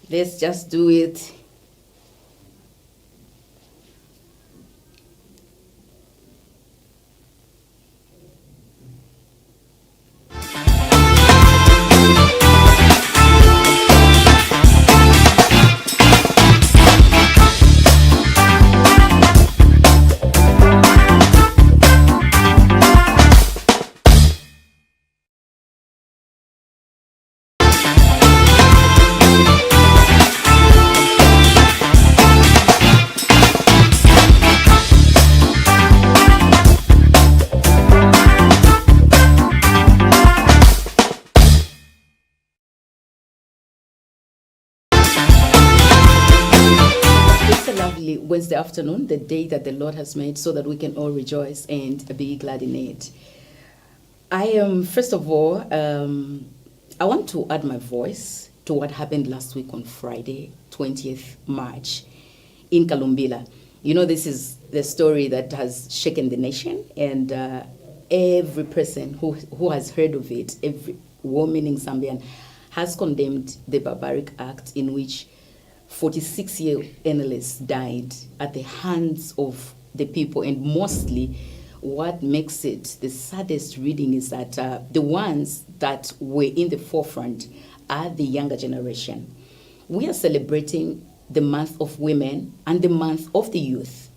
Let's just do it. Wednesday afternoon, the day that the Lord has made, so that we can all rejoice and be glad in it. I am, first of all, I want to add my voice to what happened last week on Friday, 20th March, in Kalumbila. You know, this is the story that has shaken the nation, and every person who has heard of it, every woman in Zambian, has condemned the barbaric act in which 46-year analysts died at the hands of the people. And mostly what makes it the saddest reading is that the ones that were in the forefront are the younger generation. We are celebrating the month of women and the month of the youth.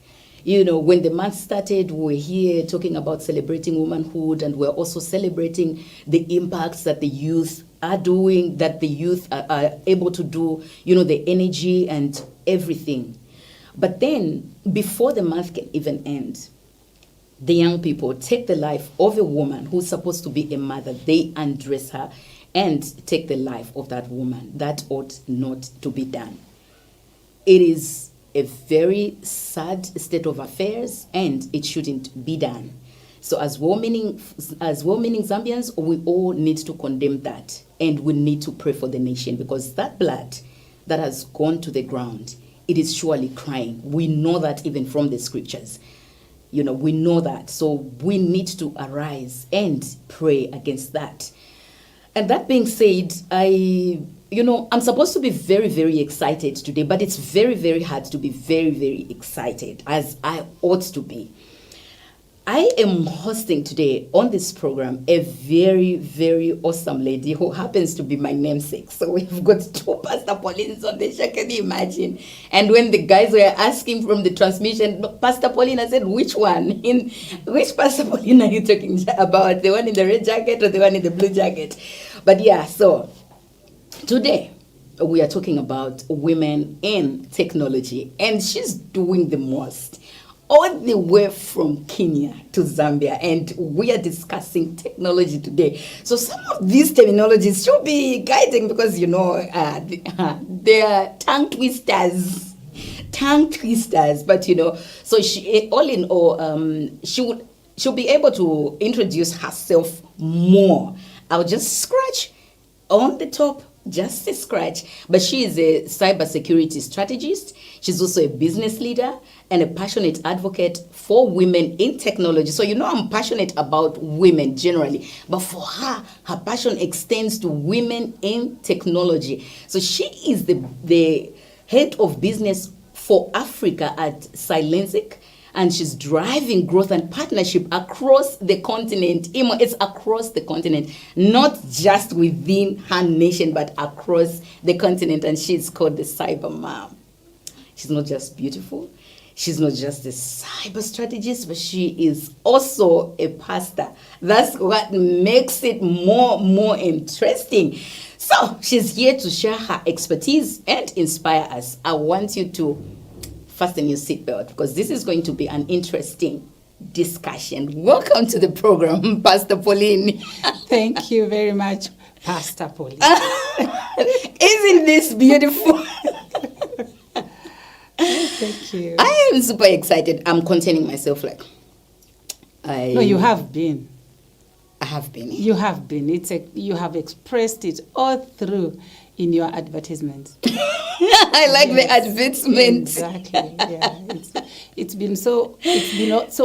You know, when the month started, we were here talking about celebrating womanhood, and we're also celebrating the impacts that the youth are doing, that the youth are able to do, you know, the energy and everything. But then, before the month can even end, the young people take the life of a woman who's supposed to be a mother. They undress her and take the life of that woman. That ought not to be done. It is a very sad state of affairs, and it shouldn't be done. So as well-meaning Zambians, we all need to condemn that, and we need to pray for the nation, because that blood that has gone to the ground, it is surely crying. We know that even from the scriptures. You know, we know that. So we need to arise and pray against that. And that being said, I'm supposed to be very, very excited today, but it's very, very hard to be very, very excited, as I ought to be. I am hosting today on this program a very, very awesome lady who happens to be my namesake. So we've got two Pastor Paulines on the show, can you imagine? And when the guys were asking from the transmission, Pastor Pauline, I said, which one? In which Pastor Pauline are you talking about? The one in the red jacket or the one in the blue jacket? But yeah, so today we are talking about women in technology, and she's doing the most. All the way from Kenya to Zambia, and we are discussing technology today. So some of these terminologies should be guiding, because they are tongue twisters. But so she, all in all, she'll be able to introduce herself more. I'll just scratch on the top, just a scratch. But she is a cybersecurity strategist. She's also a business leader and a passionate advocate for women in technology. So I'm passionate about women generally, but for her passion extends to women in technology. So she is the head of business for Africa at Silenzic, and she's driving growth and partnership across the continent. It's across the continent, not just within her nation, but across the continent. And she's called the Cyber Mom. She's not just beautiful. She's not just a cyber strategist, but she is also a pastor. That's what makes it more interesting. So she's here to share her expertise and inspire us. I want you to fasten your seatbelt, because this is going to be an interesting discussion. Welcome to the program, Pastor Pauline. Thank you very much, Pastor Pauline. Isn't this beautiful? Thank you. I am super excited. I'm containing myself No, you have been. I have been. You have been. You have expressed it all through in your advertisements. I like the advertisement. Exactly. Yeah. It's been so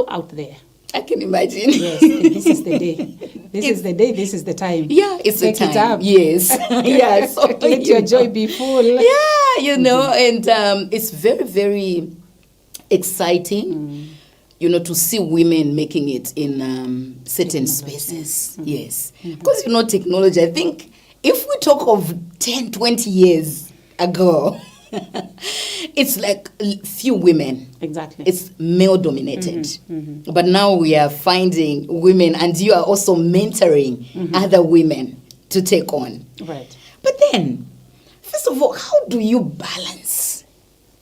out there. I can imagine. Yes, and this is the day. This is the day, this is the time. Yeah, it's Take the it time. up. Yes. Yeah. So Let your joy be full. Yeah, and it's very, very exciting, to see women making it in certain spaces. Yes. Because, technology, I think if we talk of 10, 20 years ago, it's like few women. Exactly. It's male dominated. But now we are finding women, and you are also mentoring other women to take on. Right. But then, first of all, how do you balance,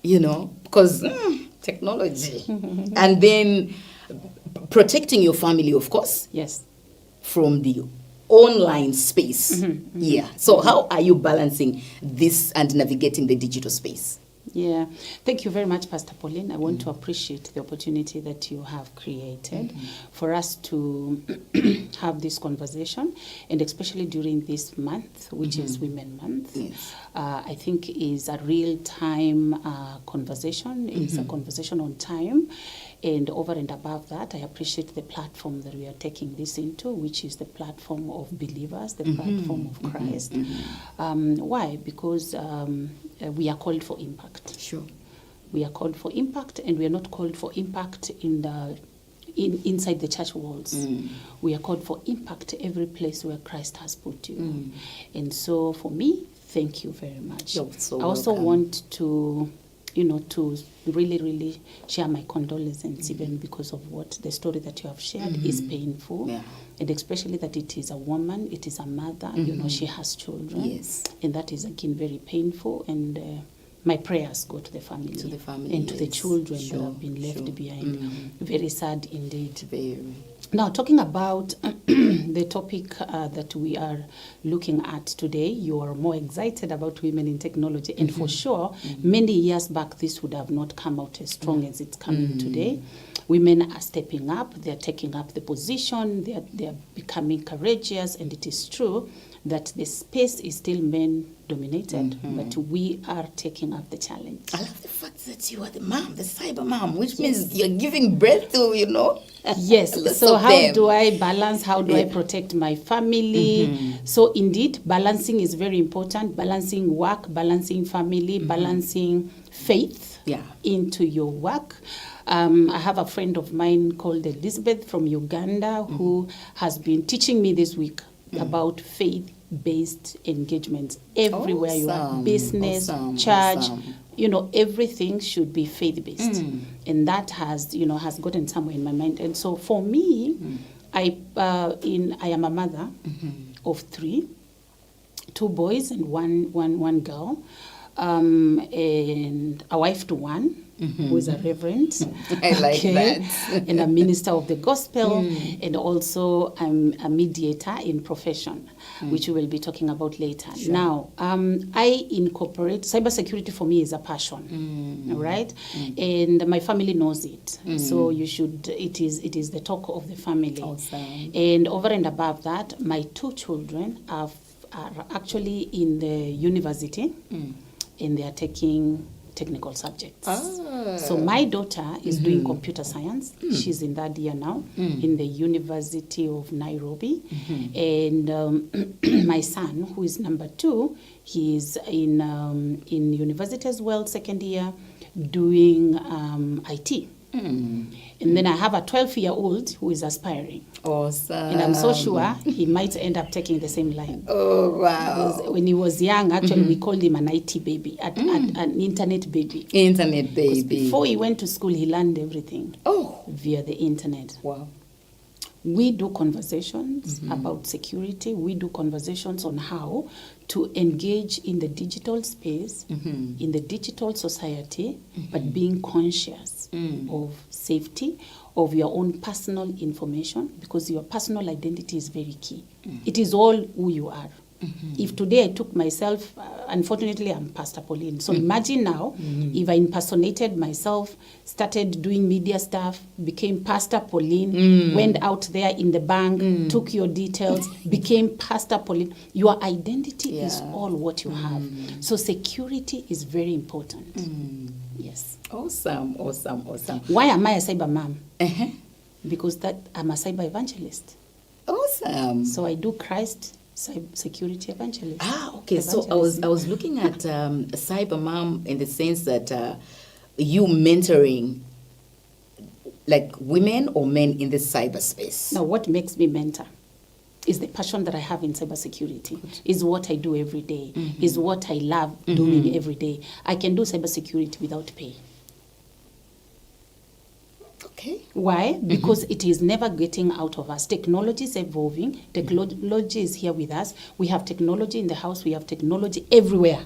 because technology, and then protecting your family, of course, Yes. from the online space. Yeah. So how are you balancing this and navigating the digital space? Yeah. Thank you very much, Pastor Pauline. I want to appreciate the opportunity that you have created for us to have this conversation, and especially during this month, which is Women Month. Yes. I think is a real-time conversation. It's a conversation on time. And over and above that, I appreciate the platform that we are taking this into, which is the platform of believers, the platform of Christ. Why? Because we are called for impact. Sure. We are called for impact, and we are not called for impact inside the church walls. We are called for impact every place where Christ has put you. And so for me, thank you very much. You're so I also welcome. want to to really, really share my condolences, even because of what the story that you have shared is painful. Yeah. And especially that it is a woman, it is a mother, she has children. Yes. And that is, again, very painful. And my prayers go to the family. To the family, and to the yes. children Sure, that have been left sure. behind. Very sad indeed. Very. Now, talking about the topic that we are looking at today, you are more excited about women in technology. And for sure, many years back, this would have not come out as strong as it's coming today. Women are stepping up. They're taking up the position. They're becoming courageous. And it is true that the space is still men-dominated, but we are taking up the challenge. I love the fact that you are the mom, the cyber mom, which means you're giving birth to, Yes. lots So of how them. do I balance? How do I protect my family? So indeed, balancing is very important. Balancing work, balancing family, balancing faith into your work. I have a friend of mine called Elizabeth from Uganda who has been teaching me this week about faith-based engagements everywhere you are. Awesome, Business, awesome, church, awesome. Everything should be faith-based. And that has gotten somewhere in my mind. And so for me, I am a mother of 3, 2 boys and one girl, and a wife to one. Who is a reverend. I like that. And a minister of the gospel, and also I'm a mediator in profession, which we will be talking about later. Sure. Now, I incorporate, cybersecurity for me is a passion, right? And my family knows it. So it is the talk of the family. Awesome. And over and above that, my 2 children are actually in the university, and they are taking technical subjects. So my daughter is doing computer science. She's in that year now in the University of Nairobi. And my son, who is number 2, he's in university as well, second year, doing IT. And then I have a 12-year-old who is aspiring. Awesome. And I'm so sure he might end up taking the same line. Oh, wow. Because when he was young, actually, we called him an IT baby, an internet baby. Internet baby. Because before he went to school, he learned everything via the internet. Wow. We do conversations about security. We do conversations on how to engage in the digital space, in the digital society, but being conscious of safety, of your own personal information, because your personal identity is very key. It is all who you are. If today I took myself, unfortunately I'm Pastor Pauline. So imagine now if I impersonated myself, started doing media stuff, became Pastor Pauline, went out there in the bank, took your details, became Pastor Pauline. Your identity is all what you have. So security is very important. Yes. Awesome. Why am I a cyber mom? because that I'm a cyber evangelist. Awesome. So I do Christ security evangelist. Okay. So I was looking at cyber mom in the sense that you mentoring like women or men in the cyberspace. Now, what makes me mentor is the passion that I have in cybersecurity. Is what I do every day. Is what I love doing every day. I can do cybersecurity without pay. Okay. Why? Because it is never getting out of us. Technology is evolving. Technology is here with us. We have technology in the house. We have technology everywhere.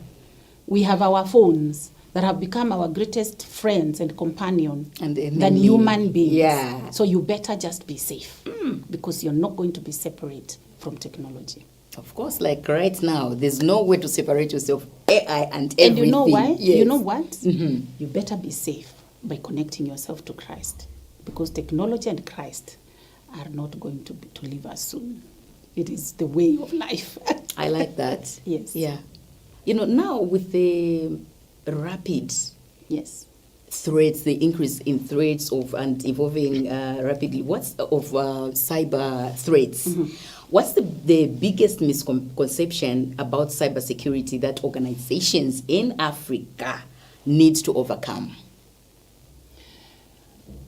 We have our phones that have become our greatest friends and companion than human beings. Yeah. So you better just be safe because you're not going to be separate from technology. Of course, like right now, there's no way to separate yourself, AI and everything. And you know why? Yes. You know what? You better be safe by connecting yourself to Christ, because technology and Christ are not going to leave us soon. It is the way of life. I like that. Yes. Yeah. You know, now with the rapid threats, the increase in threats of and evolving rapidly, what's of cyber threats? What's the biggest misconception about cybersecurity that organizations in Africa need to overcome?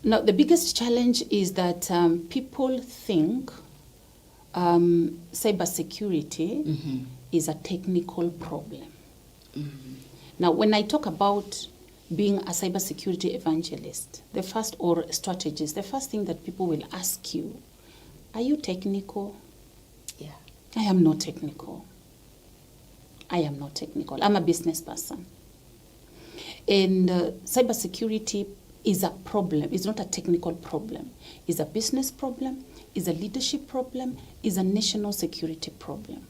Now, the biggest challenge is that people think cybersecurity is a technical problem. Now, when I talk about being a cybersecurity evangelist, or strategist, the first thing that people will ask you, are you technical? Yeah. I am not technical. I'm a business person. And cybersecurity is a problem. It's not a technical problem. It's a business problem, it's a leadership problem, it's a national security problem.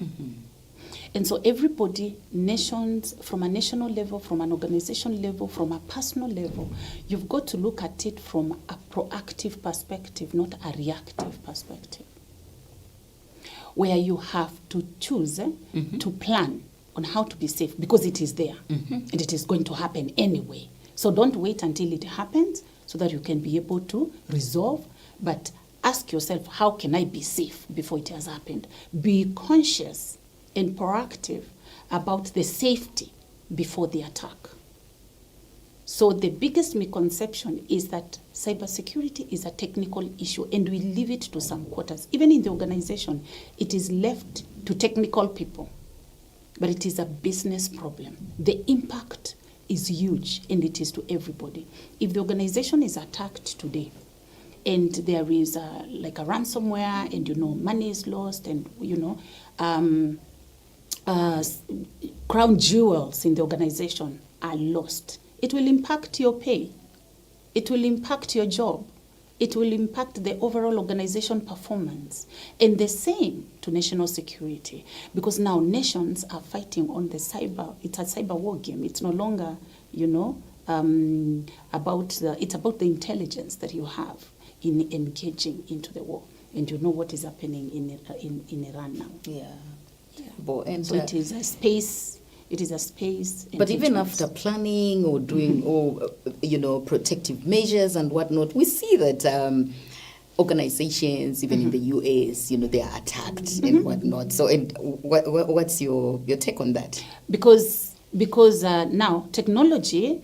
And so everybody, nations, from a national level, from an organization level, from a personal level, you've got to look at it from a proactive perspective, not a reactive perspective, where you have to choose to plan on how to be safe, because it is there and it is going to happen anyway. So don't wait until it happens so that you can be able to resolve, but ask yourself, how can I be safe before it has happened? Be conscious and proactive about the safety before the attack. So the biggest misconception is that cybersecurity is a technical issue, and we leave it to some quarters. Even in the organization, it is left to technical people, but it is a business problem. The impact is huge, and it is to everybody. If the organization is attacked today, and there is like a ransomware, and money is lost, and crown jewels in the organization are lost, it will impact your pay. It will impact your job. It will impact the overall organization performance. And the same to national security, because now nations are fighting on the cyber. It's a cyber war game. It's no longer, it's about the intelligence that you have in engaging into the war. And you know what is happening in Iran now. Yeah. And so it is a space. It is a space. But even after planning or doing protective measures and whatnot, we see that organizations, even in the US, they are attacked and whatnot. So, and what's your take on that? Because now technology,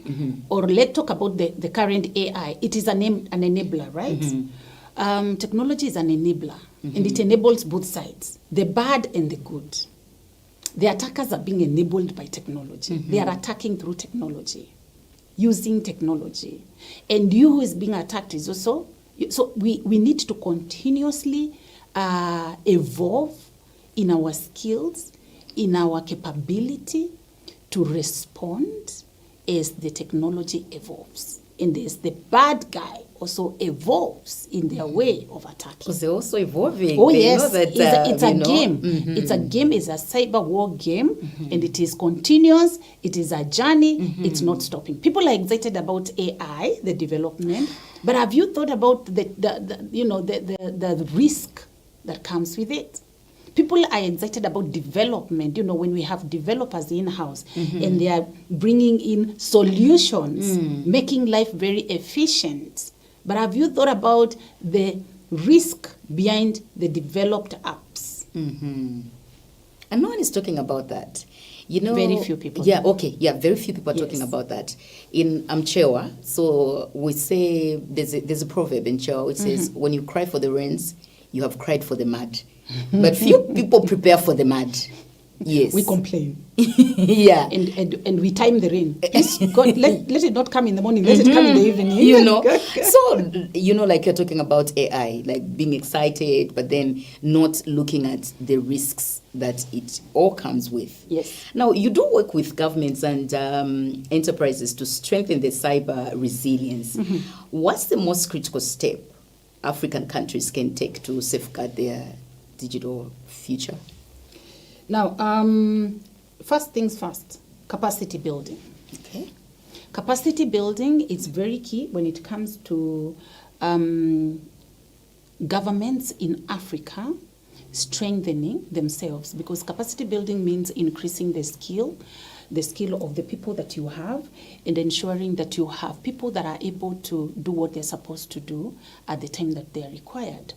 or let's talk about the current AI. It is an enabler, right? Technology is an enabler, and it enables both sides, the bad and the good. The attackers are being enabled by technology. They are attacking through technology, using technology. And you who is being attacked is also... So we need to continuously evolve in our skills, in our capability to respond as the technology evolves. And as the bad guy also evolves in their way of attacking. Because they're also evolving. Oh, they yes. Know that, it's a game. It's a game. It's a cyber war game. And it is continuous. It is a journey. It's not stopping. People are excited about AI, the development. But have you thought about the risk that comes with it? People are excited about development, when we have developers in-house and they are bringing in solutions, making life very efficient. but have you thought about the risk behind the developed apps? And no one is talking about that. You know, Very few people. Yeah, okay. Yeah, very few people are talking Yes. about that. In Chewa, so we say there's a proverb in Chewa which says, when you cry for the rains, you have cried for the mud. But few people prepare for the mud. Yes. We complain. Yeah. And we time the rain. Please, God, let it not come in the morning. Let it come in the evening. You know, so, you know, like you're talking about AI, like being excited, but then not looking at the risks that it all comes with. Yes. Now, you do work with governments and enterprises to strengthen the cyber resilience. What's the most critical step African countries can take to safeguard their digital future? Now, first things first, capacity building. Okay. Capacity building is very key when it comes to governments in Africa strengthening themselves, because capacity building means increasing the skill of the people that you have, and ensuring that you have people that are able to do what they're supposed to do at the time that they are required.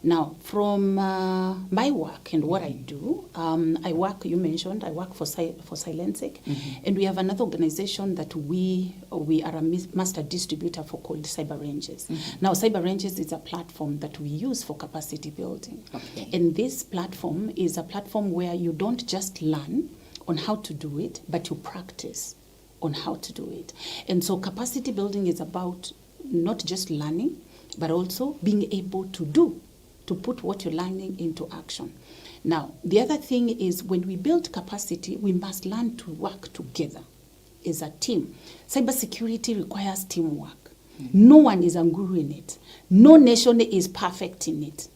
Now, from my work and what I do, I work for Silensec, and we have another organization that we are a master distributor for called Cyber Ranges. Now, Cyber Ranges is a platform that we use for capacity building. Okay. And this platform is a platform where you don't just learn on how to do it, but you practice on how to do it. And so capacity building is about not just learning, but also being able to put what you're learning into action. Now, the other thing is when we build capacity, we must learn to work together as a team. Cybersecurity requires teamwork. No one is a guru in it. No nation is perfect in it.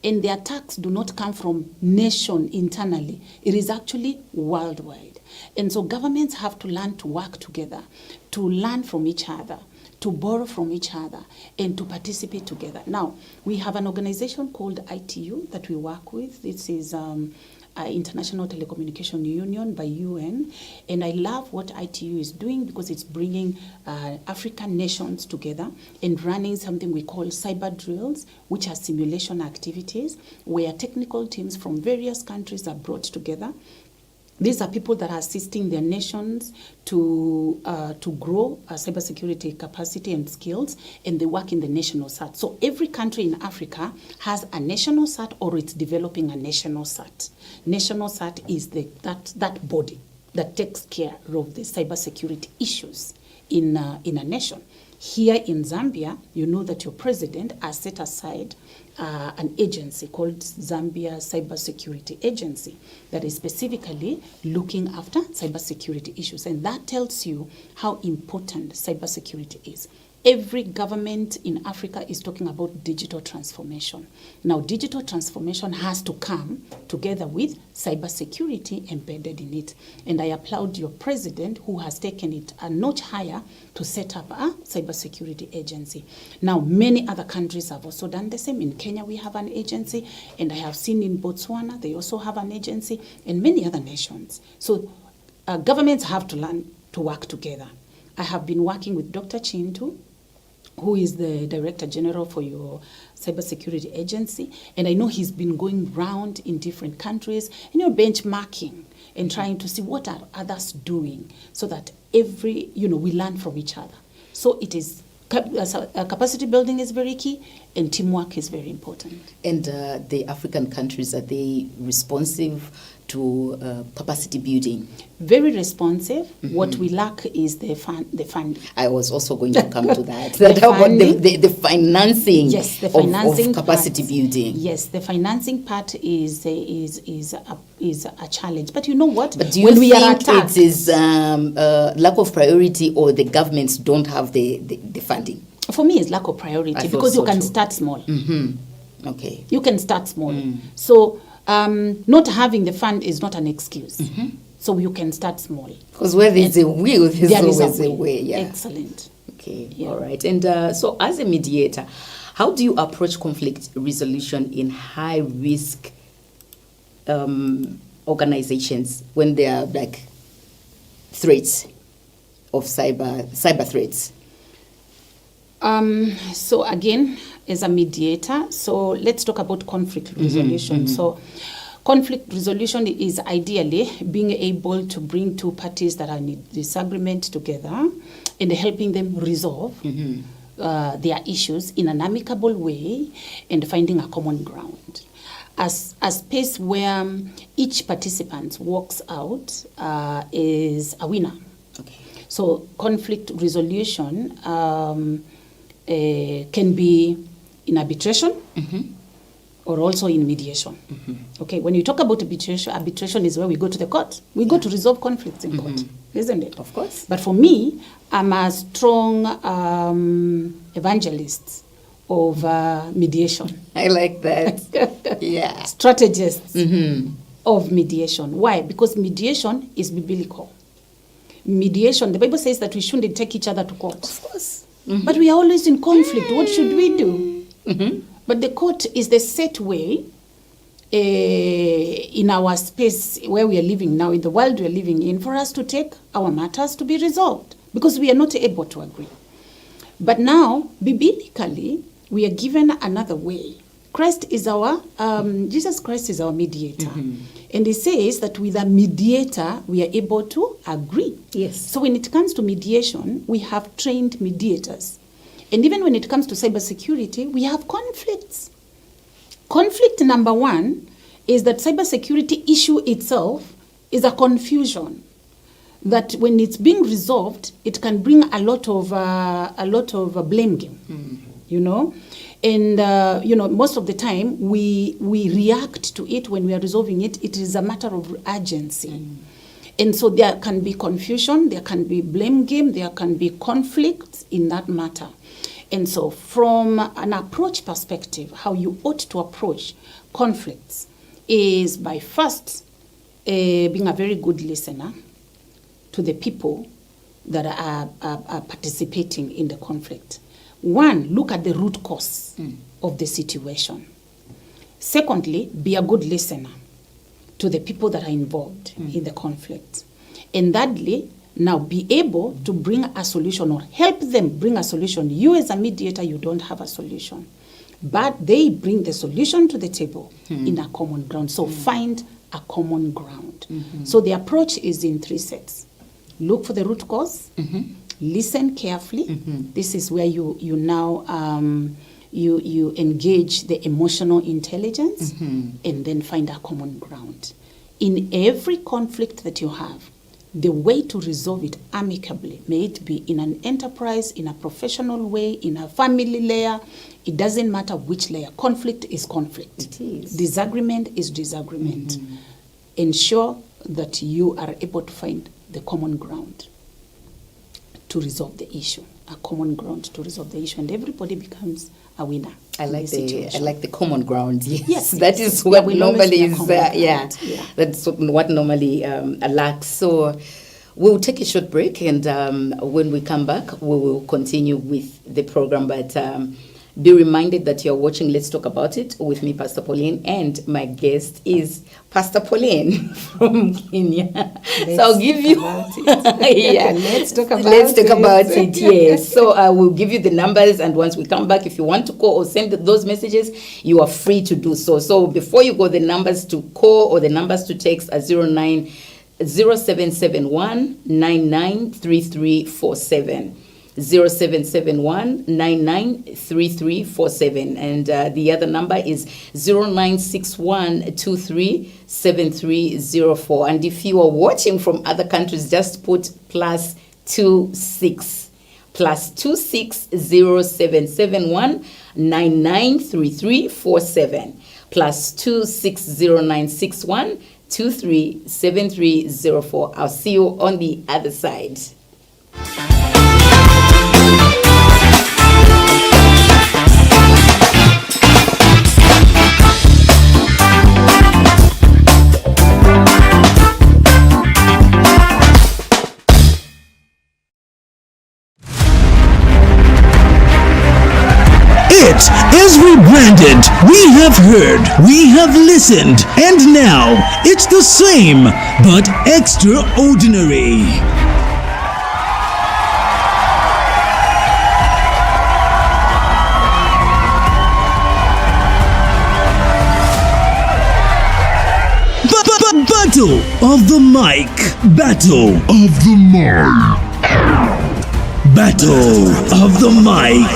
And the attacks do not come from nation internally. It is actually worldwide. And so governments have to learn to work together, to learn from each other, to borrow from each other, and to participate together. Now, we have an organization called ITU that we work with. This is International Telecommunication Union by UN, and I love what ITU is doing because it's bringing African nations together and running something we call cyber drills, which are simulation activities where technical teams from various countries are brought together. These are people that are assisting their nations to grow cybersecurity capacity and skills, and they work in the national SAT. So every country in Africa has a national SAT or it's developing a national SAT. National SAT is that body that takes care of the cybersecurity issues in a nation. Here in Zambia, you know that your president has set aside an agency called Zambia Cybersecurity Agency that is specifically looking after cybersecurity issues. And that tells you how important cybersecurity is. Every government in Africa is talking about digital transformation. Now, digital transformation has to come together with cybersecurity embedded in it. And I applaud your president who has taken it a notch higher to set up a cybersecurity agency. Now, many other countries have also done the same. In Kenya, we have an agency, and I have seen in Botswana, they also have an agency, and many other nations. So governments have to learn to work together. I have been working with Dr. Chintu, who is the Director General for your cybersecurity agency, and I know he's been going round in different countries, and benchmarking and trying to see what are others doing, so that we learn from each other. So it is capacity building is very key, and teamwork is very important. And the African countries, are they responsive to capacity building? Very responsive. What we lack is the funding. I was also going to come to that. The the financing, yes, the financing of capacity building. Yes, the financing part is a challenge. But you know what? But do you think it is lack of priority, or the governments don't have the funding? For me, it's lack of priority, because you can start small. Okay. You can start small. So not having the fund is not an excuse. So you can start small. Because where there's a will, there's always a way. Yeah. Excellent. Okay. Yeah. All right. And so as a mediator, how do you approach conflict resolution in high-risk organizations when there are like threats of cyber threats? So again, as a mediator, so let's talk about conflict resolution. So conflict resolution is ideally being able to bring two parties that are in disagreement together and helping them resolve their issues in an amicable way and finding a common ground. As a space where each participant walks out is a winner. Okay. So conflict resolution can be in arbitration or also in mediation. Okay, when you talk about arbitration is where we go to the court. We go to resolve conflicts in court, isn't it? Of course. But for me, I'm a strong evangelist of mediation. I like that. Yeah. Strategists of mediation. Why? Because mediation is biblical. Mediation, the Bible says that we shouldn't take each other to court. Of course. But we are always in conflict. What should we do? But the court is the set way in our space where we are living now, in the world we are living in, for us to take our matters to be resolved because we are not able to agree. But now, biblically, we are given another way. Jesus Christ is our mediator. And he says that with a mediator, we are able to agree. Yes. So when it comes to mediation, we have trained mediators. And even when it comes to cybersecurity, we have conflicts. Conflict number one is that cybersecurity issue itself is a confusion. That when it's being resolved, it can bring a lot of blame game, you know. And, most of the time we react to it when we are resolving it. It is a matter of urgency. And so there can be confusion, there can be blame game, there can be conflict in that matter. And so from an approach perspective, how you ought to approach conflicts is by first being a very good listener to the people that are participating in the conflict. One, look at the root cause of the situation. Secondly, be a good listener to the people that are involved in the conflict. And thirdly, now be able to bring a solution or help them bring a solution. You as a mediator, you don't have a solution. But they bring the solution to the table in a common ground. So find a common ground. So the approach is in three sets. Look for the root cause. Listen carefully. This is where you now you engage the emotional intelligence and then find a common ground. In every conflict that you have, the way to resolve it amicably, may it be in an enterprise, in a professional way, in a family layer, it doesn't matter which layer. Conflict is conflict. It is. Disagreement is disagreement. Ensure that you are able to find the common ground to resolve the issue, a common ground to resolve the issue, and everybody becomes a winner. I like the common ground. Yes, that is what normally is. Yeah, that's what normally lacks. So we'll take a short break, and when we come back, we will continue with the program. But be reminded that you're watching Let's Talk About It with me, Pastor Pauline, and my guest is Pastor Pauline from Kenya. So I'll give you Let's talk about it. Yes. So I will give you the numbers, and once we come back, if you want to call or send those messages, you are free to do so. So before you go, the numbers to call or the numbers to text are 0771 993347. 0771-993347, and the other number is 0961-237304. And if you are watching from other countries, just put +26 +26077199347 +26096123730. I'll see you on the other side. It is rebranded. We have heard, we have listened, and now it's the same but extraordinary. Battle of the Mic. Battle of the Mic. Battle of the Mic.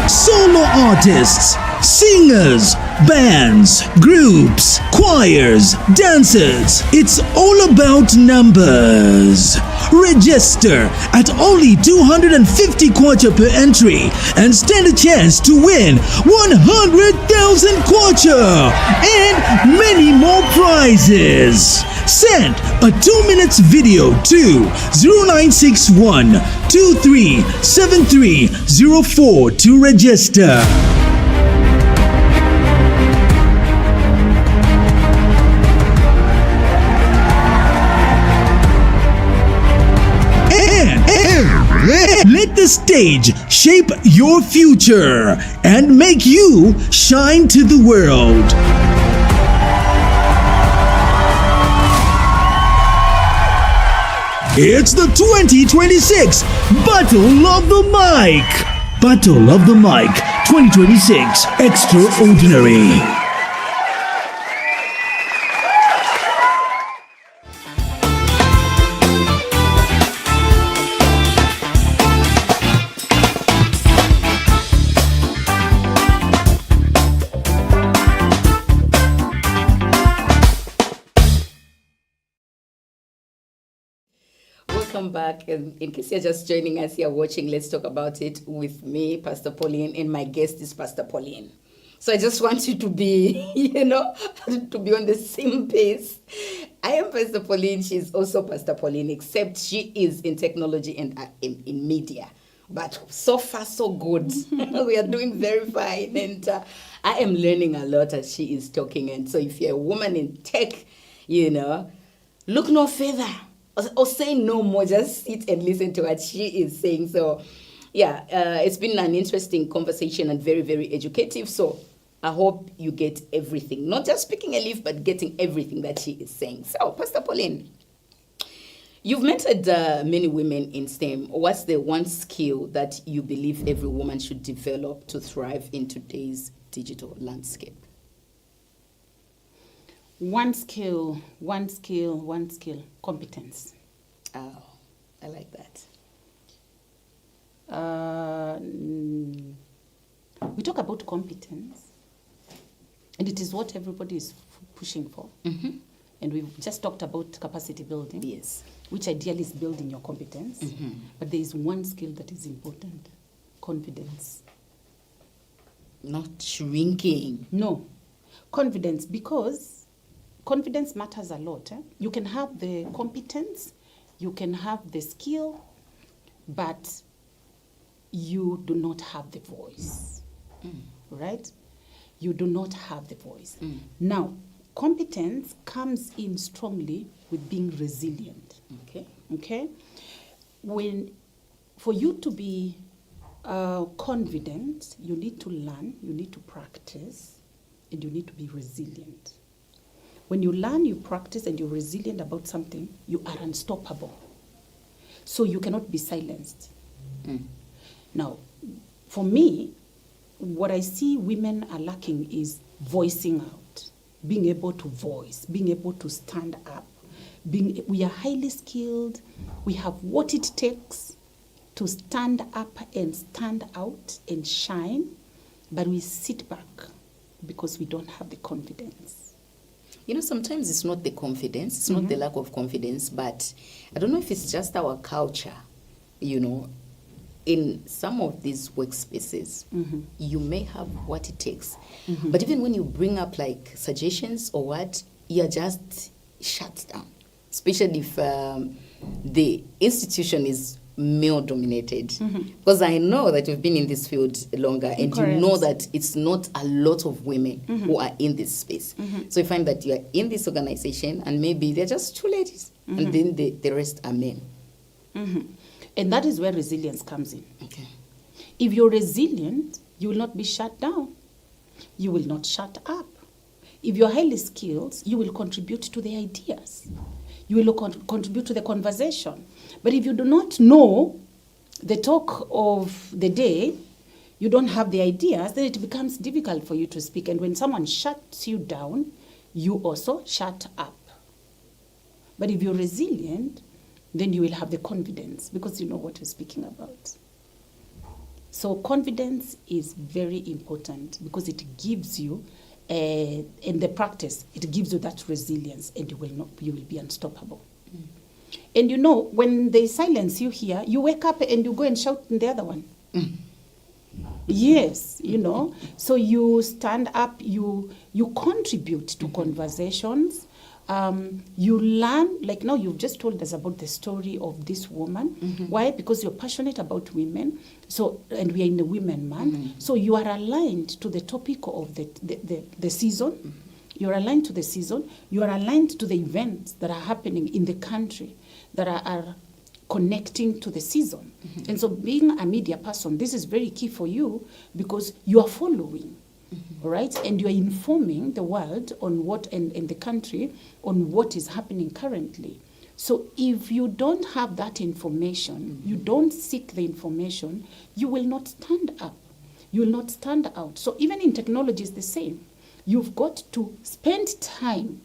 Solo artists, singers, bands, groups, choirs, dancers. It's all about numbers. Register at only 250 kwacha per entry and stand a chance to win 100,000 kwacha and many more prizes. Send a 2 minutes video to 0961 237304 to register. Let the stage shape your future and make you shine to the world. It's the 2026 Battle of the Mic. Battle of the Mic 2026 Extraordinary. Welcome back. In case you're just joining us here watching, let's talk about it with me, Pastor Pauline, and my guest is Pastor Pauline. So I just want you to be, to be on the same pace. I am Pastor Pauline. She's also Pastor Pauline, except she is in technology and in media. But so far, so good. We are doing very fine. And I am learning a lot as she is talking. And so if you're a woman in tech, look no further. Or say no more, just sit and listen to what she is saying. So, it's been an interesting conversation and very, very educative. So, I hope you get everything. Not just picking a leaf, but getting everything that she is saying. So, Pastor Pauline, you've mentored many women in STEM. What's the one skill that you believe every woman should develop to thrive in today's digital landscape? One skill, competence. Oh, I like that. We talk about competence, and it is what everybody is pushing for. Mm-hmm. And we've just talked about capacity building, Yes. which ideally is building your competence. Mm-hmm. But there is one skill that is important: confidence. Not shrinking. No, confidence, because confidence matters a lot. You can have the competence, you can have the skill, but you do not have the voice, right? You do not have the voice. Now, competence comes in strongly with being resilient. Okay? For you to be confident, you need to learn, you need to practice, and you need to be resilient. When you learn, you practice, and you're resilient about something, you are unstoppable. So you cannot be silenced. Now, for me, what I see women are lacking is voicing out, being able to voice, being able to stand up. We are highly skilled. We have what it takes to stand up and stand out and shine, but we sit back because we don't have the confidence. Sometimes it's not the confidence, it's not the lack of confidence, but I don't know if it's just our culture, in some of these workspaces, you may have what it takes. But even when you bring up like suggestions or what, you're just shut down, especially if the institution is male dominated, because I know that you've been in this field longer, and Correct. you know that it's not a lot of women who are in this space. So you find that you're in this organization and maybe they're just two ladies and then the rest are men. And that is where resilience comes in. Okay. If you're resilient, you will not be shut down. You will not shut up. If you're highly skilled, you will contribute to the ideas. You will contribute to the conversation. But if you do not know the talk of the day, you don't have the ideas, then it becomes difficult for you to speak. And when someone shuts you down, you also shut up. But if you're resilient, then you will have the confidence because you know what you're speaking about. So confidence is very important because it gives you, in the practice, it gives you that resilience, and you will be unstoppable. And you know, when they silence you here, you wake up and you go and shout in the other one. Yes, you know. So you stand up, you contribute to conversations. You learn, like now you've just told us about the story of this woman. Why? Because you're passionate about women. So, and we are in the Women Month. So you are aligned to the topic of the season. You're aligned to the season. You are aligned to the events that are happening in the country that are connecting to the season. And so being a media person, this is very key for you because you are following. All right, and you are informing the world on what, and the country on what is happening currently. So if you don't have that information, you don't seek the information, you will not stand up. You will not stand out. So even in technology, it's the same. You've got to spend time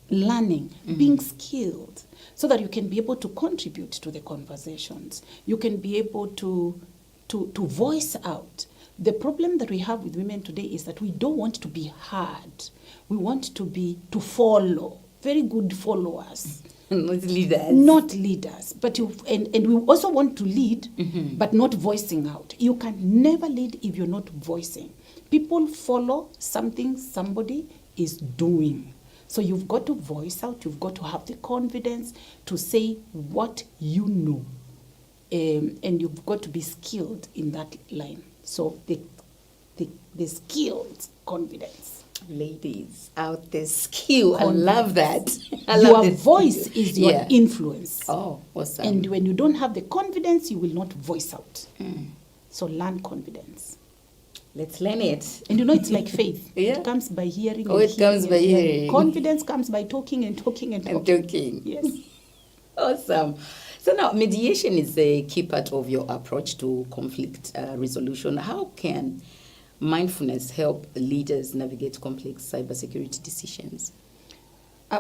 learning, being skilled, so that you can be able to contribute to the conversations. You can be able to voice out. The problem that we have with women today is that we don't want to be heard. We want to follow, very good followers. Not leaders. Not leaders. But and we also want to lead, but not voicing out. You can never lead if you're not voicing. People follow something somebody is doing. So you've got to voice out. You've got to have the confidence to say what you know. And you've got to be skilled in that line. So the skilled confidence. Ladies out there, skill. I love that. Your voice is your influence. Oh, awesome. And when you don't have the confidence, you will not voice out. So learn confidence. Let's learn it. And you know, it's like faith. Yeah. It comes by hearing. Oh, it comes by hearing. Confidence comes by talking and talking and talking. And talking. Yes. Awesome. So now, mediation is a key part of your approach to conflict resolution. How can mindfulness help leaders navigate complex cybersecurity decisions?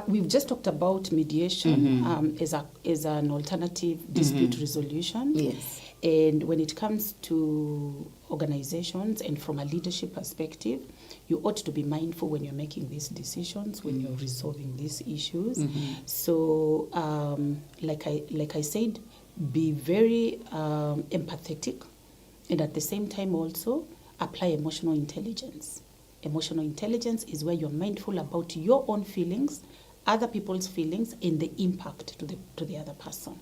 We've just talked about mediation as an alternative dispute resolution. Yes. And when it comes to organizations and from a leadership perspective, you ought to be mindful when you're making these decisions, when you're resolving these issues. So, like I said, be very empathetic, and at the same time also apply emotional intelligence. Emotional intelligence is where you're mindful about your own feelings, other people's feelings, and the impact to the other person.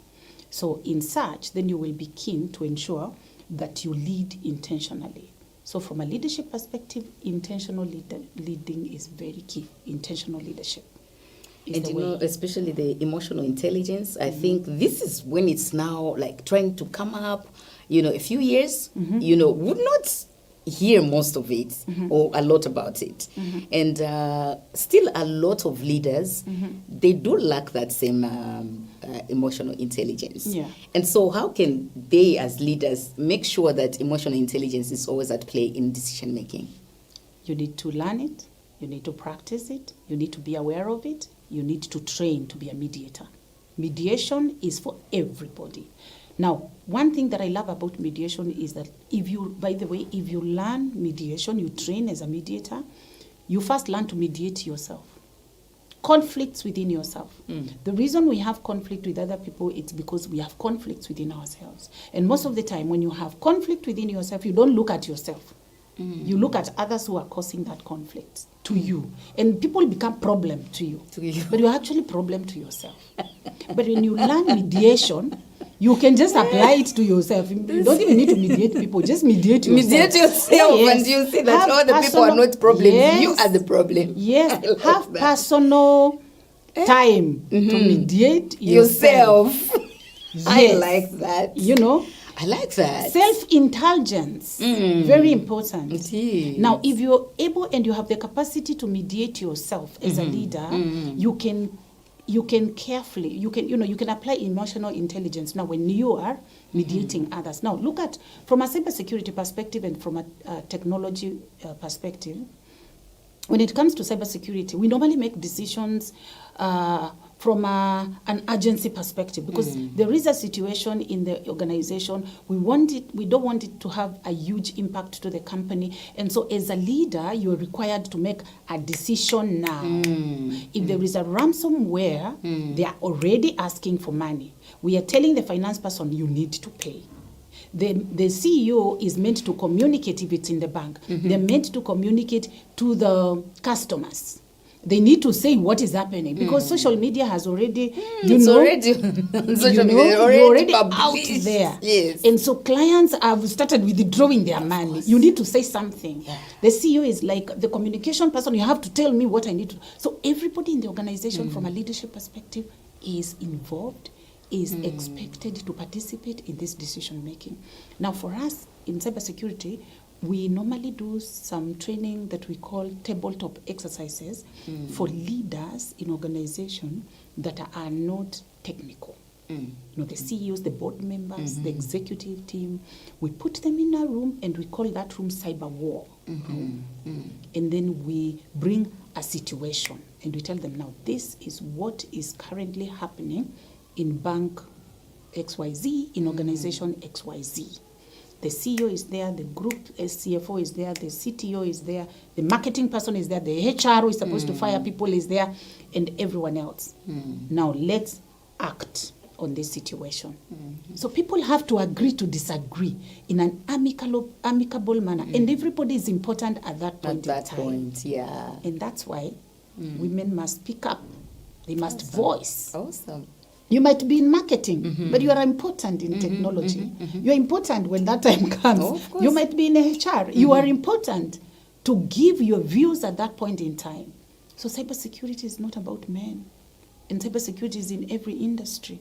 So in such, then you will be keen to ensure that you lead intentionally. So from a leadership perspective, intentional leading is very key. Intentional leadership is and the you way. know, especially the emotional intelligence, I think this is when it's now like trying to come up, you know, a few years, you know, would not hear most of it or a lot about it. And still a lot of leaders, they do lack that same emotional intelligence. Yeah. And so how can they as leaders make sure that emotional intelligence is always at play in decision making? You need to learn it. You need to practice it. You need to be aware of it. You need to train to be a mediator. Mediation is for everybody. Now, one thing that I love about mediation is that if you learn mediation, you train as a mediator, you first learn to mediate yourself. Conflicts within yourself. The reason we have conflict with other people, it's because we have conflicts within ourselves. And most of the time, when you have conflict within yourself, you don't look at yourself. You look at others who are causing that conflict to you. And people become problem to you. But you're actually problem to yourself. But when you learn mediation, you can just apply it to yourself. You don't even need to mediate people. Just mediate yourself. Mediate yourself, and you see that all the people are not problems. Yes. You are the problem. Yes. Have that. personal time to mediate yourself. Yourself. I like that. You know? I like that. Self-indulgence, very important. It is. Now, if you're able and you have the capacity to mediate yourself as a leader, you can you can carefully, you can apply emotional intelligence now when you are mediating others. Now, look at, from a cybersecurity perspective and from a technology perspective, when it comes to cybersecurity, we normally make decisions from an agency perspective, because there is a situation in the organization. We don't want it to have a huge impact to the company, and so as a leader, you are required to make a decision now. If there is a ransomware, they are already asking for money. We are telling the finance person, you need to pay. The CEO is meant to communicate if it's in the bank. They're meant to communicate to the customers. They need to say what is happening, because social media has already, already out there. Yes. And so clients have started withdrawing their money. You need to say something. Yeah. The CEO is like the communication person. You have to tell me what I need to. So everybody in the organization, from a leadership perspective, is involved, is expected to participate in this decision making. Now, for us in cybersecurity, we normally do some training that we call tabletop exercises for leaders in organization that are not technical. The CEOs, the board members, the executive team, we put them in a room and we call that room cyber war room. And then we bring a situation and we tell them, now this is what is currently happening in bank XYZ, in organization XYZ. The CEO is there, the group CFO is there, the CTO is there, the marketing person is there, the HR who is supposed to fire people is there, and everyone else. Now let's act on this situation. So people have to agree to disagree in an amicable manner, and everybody is important at that point in time. Yeah. And that's why women must speak up. They must voice. Awesome. You might be in marketing, but you are important in technology. You are important when that time comes. Oh, of course. You might be in HR. You are important to give your views at that point in time. So cybersecurity is not about men. And cybersecurity is in every industry.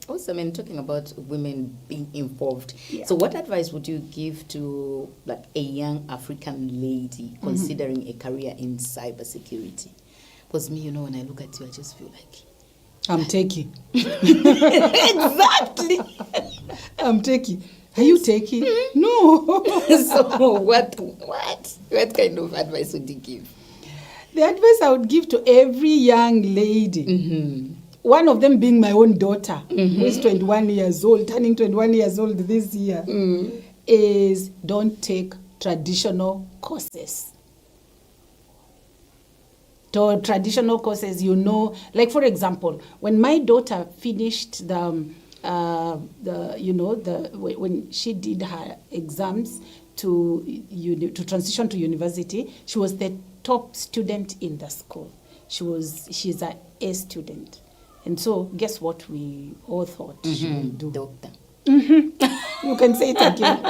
Awesome. And talking about women being involved. Yeah. So what advice would you give to like a young African lady considering a career in cybersecurity? Because me, when I look at you, I just feel like... I'm techie. Exactly. I'm techie. Are you techie? No. So what kind of advice would you give? The advice I would give to every young lady, one of them being my own daughter, who is 21 years old, turning 21 years old this year, is don't take traditional courses. To traditional courses, like for example, when my daughter finished when she did her exams to transition to university, she was the top student in the school. She's an A student, and so guess what we all thought she would do? Doctor. You can say it again.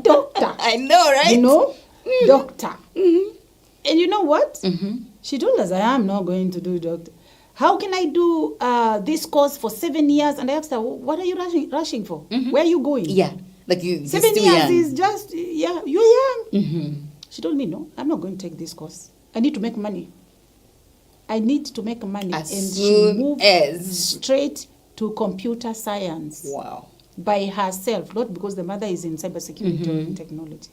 Doctor. I know, right? Doctor. And you know what? She told us, I am not going to do doctor. How can I do this course for 7 years? And I asked her, what are you rushing for? Where are you going? Yeah, like you. 7 years is just, you're young. She told me, no, I'm not going to take this course. I need to make money. And she moved straight to computer science. Wow. By herself, not because the mother is in cybersecurity or in technology.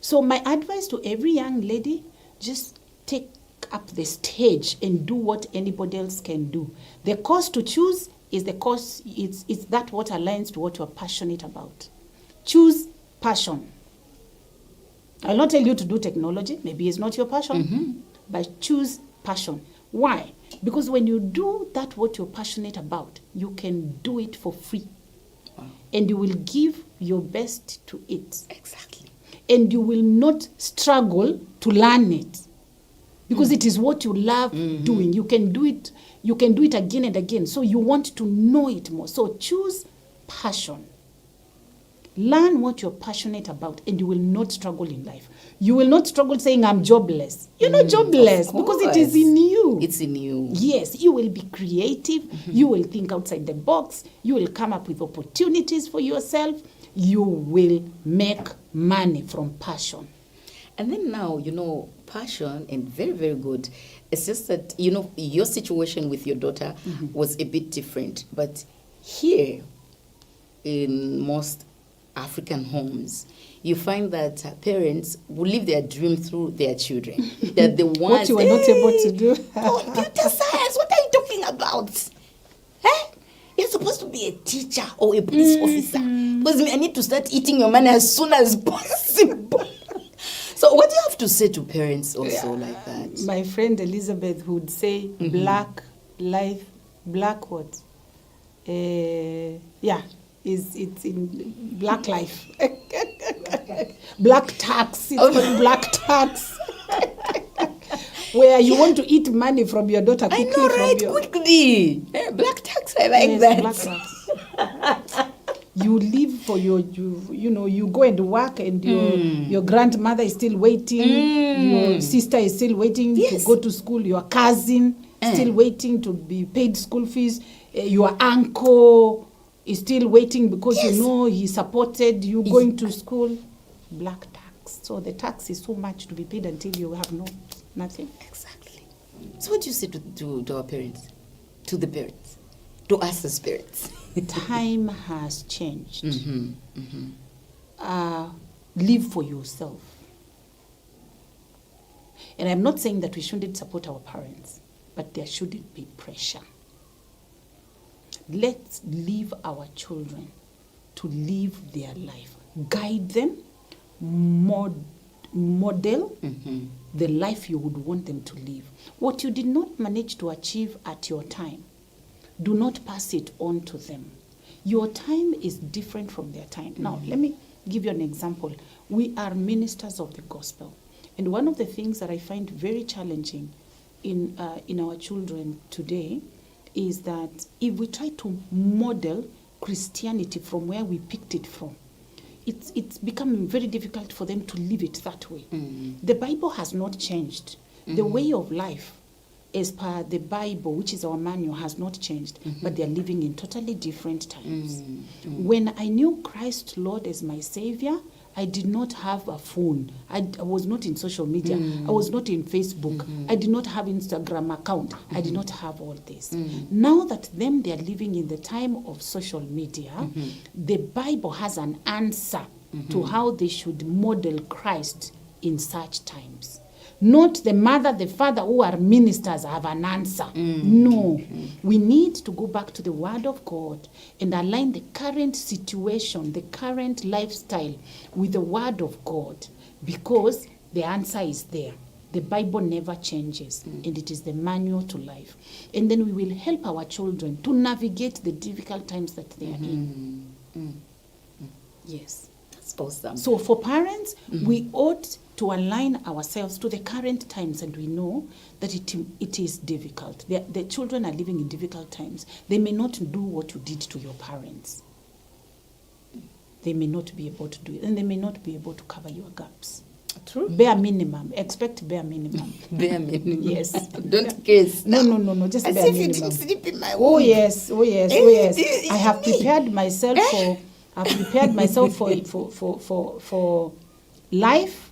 So my advice to every young lady, just take up the stage and do what anybody else can do. The course to choose is the course, it's that what aligns to what you're passionate about. Choose passion. I'll not tell you to do technology, maybe it's not your passion, but choose passion. Why? Because when you do that what you're passionate about, you can do it for free. Wow. And you will give your best to it. Exactly. And you will not struggle to learn it. Because it is what you love doing. You can do it again and again. So you want to know it more. So choose passion. Learn what you're passionate about, and you will not struggle in life. You will not struggle saying, I'm jobless. You're not jobless because it is in you. It's in you. Yes, you will be creative. You will think outside the box. You will come up with opportunities for yourself. You will make money from passion. And then now, passion and very, very good. It's just that, you know, your situation with your daughter was a bit different. But here, in most African homes, you find that parents will live their dream through their children. That the ones What you were not able to do. computer science, what are you talking about? You're supposed to be a teacher or a police officer. Because I need to start eating your money as soon as possible. So what do you have to say to parents also like that? My friend Elizabeth would say black life, black what? It's in black life. Black tax. It's called black tax. Where you want to eat money from your daughter quickly. I know, right? Quickly. Black tax, I like that. Black tax. You live for you go and work, and your grandmother is still waiting, your sister is still waiting to go to school, your cousin still waiting to be paid school fees, your uncle is still waiting because he supported you going to school. Black tax. So the tax is so much to be paid until you have nothing. Exactly. So what do you say to our parents? To the parents? To us as parents? Time has changed. Live for yourself. And I'm not saying that we shouldn't support our parents, but there shouldn't be pressure. Let's leave our children to live their life. Guide them, model the life you would want them to live. What you did not manage to achieve at your time, do not pass it on to them. Your time is different from their time. Now, let me give you an example. We are ministers of the gospel. And one of the things that I find very challenging in our children today is that if we try to model Christianity from where we picked it from, it's become very difficult for them to live it that way. The Bible has not changed. The way of life as per the Bible, which is our manual, has not changed, but they're living in totally different times. When I knew Christ Lord as my Savior, I did not have a phone. I was not in social media. I was not in Facebook. I did not have Instagram account. I did not have all this. Now that they are living in the time of social media, the Bible has an answer to how they should model Christ in such times. Not the mother, the father who are ministers have an answer. No. We need to go back to the Word of God and align the current situation, the current lifestyle with the Word of God, because the answer is there. The Bible never changes, and it is the manual to life. And then we will help our children to navigate the difficult times that they are in. Yes. That's awesome. So for parents, we ought to align ourselves to the current times, and we know that it is difficult. The children are living in difficult times. They may not do what you did to your parents. They may not be able to do it, and they may not be able to cover your gaps. True. Bare minimum. Expect bare minimum. Bare minimum. Yes. Don't guess. No. Just As bare if you minimum. didn't sleep in my womb. Oh yes. I have prepared myself for. I've prepared myself for life.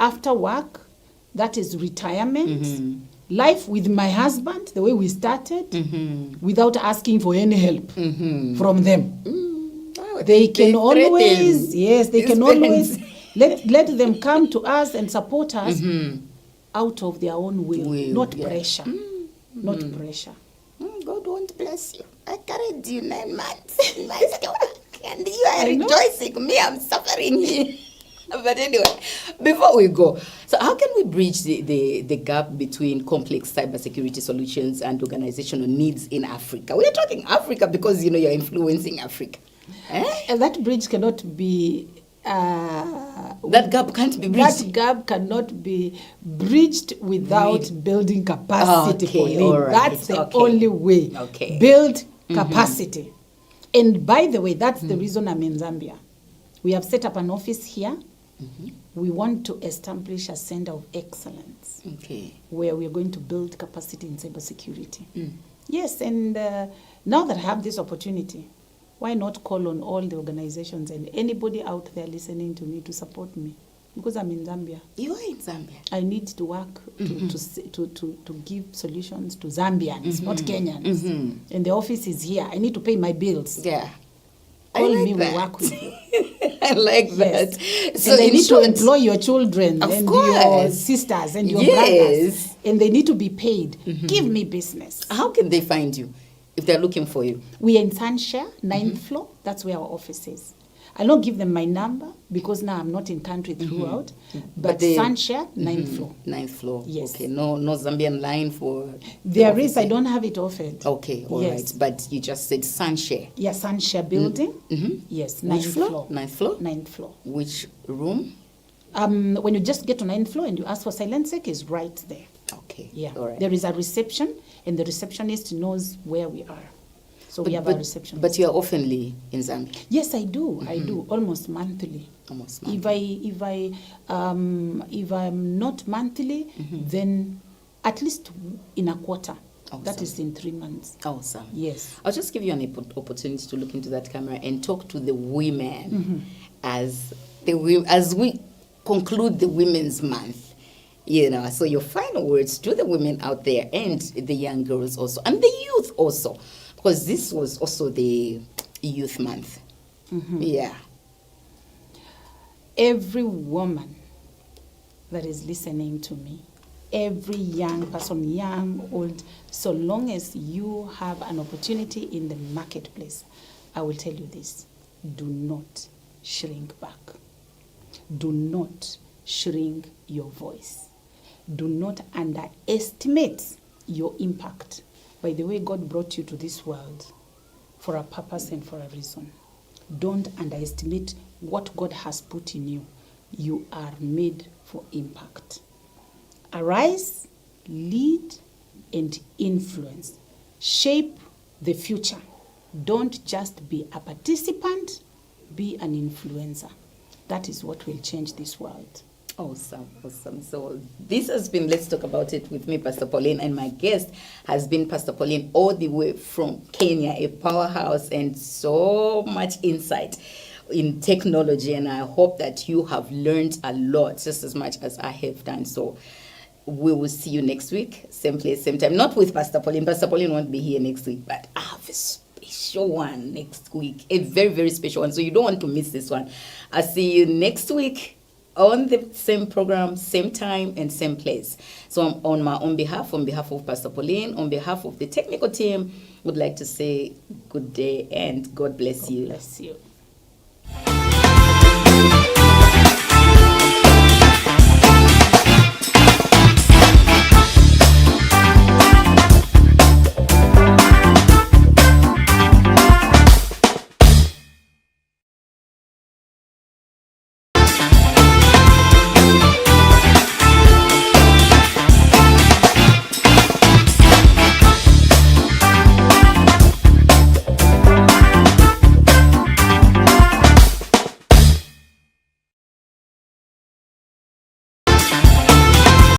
After work, that is retirement. Life with my husband, the way we started, without asking for any help from them. They can always, they can always let them come to us and support us out of their own will, not pressure. Not pressure. God won't bless you. I carried you 9 months in my stomach, and you are rejoicing. Me, I'm suffering here. But anyway, before we go, so how can we bridge the gap between complex cybersecurity solutions and organizational needs in Africa? We're talking Africa because, you're influencing Africa. And that bridge cannot be... that gap can't be bridged. That gap cannot be bridged without building capacity. Right. That's the only way. Build capacity. And by the way, that's the reason I'm in Zambia. We have set up an office here. We want to establish a center of excellence where we are going to build capacity in cybersecurity. Yes, and now that I have this opportunity, why not call on all the organizations and anybody out there listening to me to support me? because I'm in Zambia. You are in Zambia. I need to work to give solutions to Zambians, not Kenyans. And the office is here. I need to pay my bills. Yeah. Call like me, that. we work with you. I like Yes. that. So And they in need short, to employ your children Of and course. your sisters and your Yes. brothers. And they need to be paid. Give me business. how can they find you if they're looking for you? We are in Sunshare, 9th floor. That's where our office is. I'll not give them my number because now I'm not in country throughout. But they- Sunshare, 9th floor. 9th floor. Yes. Okay. No Zambian line for. There the is, I office. don't have it offered. Okay. All right. Yes. But you just said Sunshare. Yeah, Sunshare building. Yes, 9th Which floor? floor. 9th floor. 9th floor. Which room? When you just get to 9th floor and you ask for Silent is right there. Okay. Yeah. All right. There is a reception, and the receptionist knows where we are. So we have a receptionist. But you are oftenly in Zambia. Yes, I do. I do almost monthly. Almost. If I'm not monthly, then at least in a quarter. That Awesome. is in 3 months. Awesome. Yes. I'll just give you an opportunity to look into that camera and talk to the women as we conclude the Women's Month. You know, so your final words to the women out there and the young girls also, and the youth also, because this was also the Youth Month. Yeah. Every woman that is listening to me, every young person, young, old, so long as you have an opportunity in the marketplace, I will tell you this: do not shrink back. Do not shrink your voice. Do not underestimate your impact. By the way, God brought you to this world for a purpose and for a reason. Don't underestimate what God has put in you. You are made for impact. Arise, lead, and influence. Shape the future. Don't just be a participant, be an influencer. That is what will change this world. Awesome. So this has been Let's Talk About It with me, Pastor Pauline, and my guest has been Pastor Pauline all the way from Kenya, a powerhouse and so much insight in technology, and I hope that you have learned a lot just as much as I have done. So we will see you next week, same place, same time. Not with Pastor Pauline. Pastor Pauline won't be here next week, but I have a special one next week, a very, very special one. So you don't want to miss this one. I'll see you next week on the same program, same time, and same place. So on behalf of Pastor Pauline, on behalf of the technical team, would like to say good day and God bless you. God bless you.